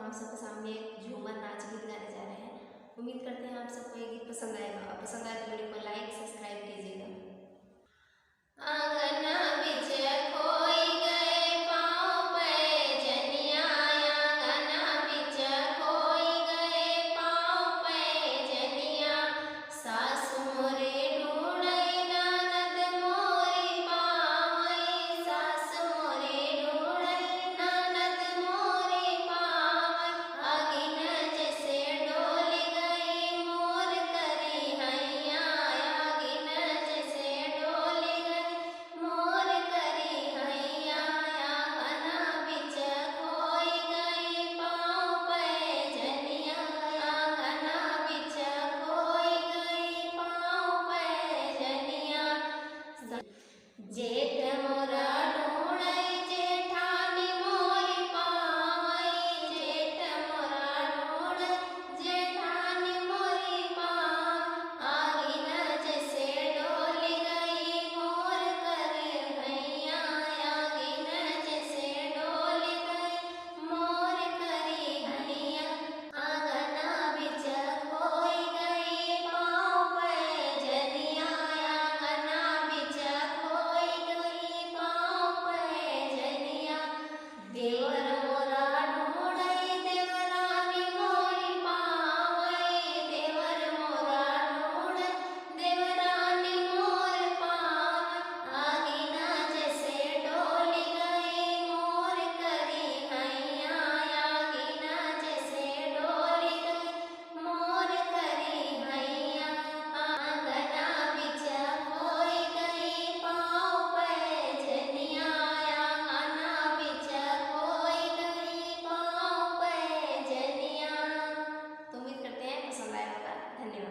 आप सबके सामने एक झूमर नाच गीत गाने जा रहे हैं। उम्मीद करते हैं आप सबको ये गीत पसंद आएगा, और पसंद आए तो वीडियो को लाइक सब्सक्राइब कीजिएगा। आंगन बिच खोई गए पाँव पे जनिया, आंगन बिच खोई गए पाँव पे जनिया, सासु मोरे ढूंढई ननद मोरी पावई, सासु मोरे ढूंढई ननद मोरी पावई, अगिन जैसे डोल गई मोर करी हैया, अगिन जैसे डोल गई मोर करी हैया, आंगन बिच खोई गई पाँव पे जनिया, आंगन बिच खोई गई पाँव पे जनिया, जेठ मोरा ढूंढई जेठानी मोरी पावई, जेठ मोरा ढूंढई जेठानी मोरी पावई, आगिन जैसे डोल गई मोर करे हैया, आगिन जैसे डोल गई मोर करी हैया, आंगन बिच खोई गई पाँव पे जनिया, आंगन बिच खोई गई पाँव पे जनिया, देवर मोरा ढूंढई देवरानी मोरी पावई, देवर मोरा ढूंढई देवरानी मोर पावई, आगिन जैसे डोल गई मोर करी हैया, आगिन जैसे डोल गई मोर करी हैया, आंगन बिच खोई गई पाँव पे जनिया, आंगन बिच खोई गई पाँव पे जनिया। तो उम्मीद करते हैं पसंद आया होगा। धन्यवाद।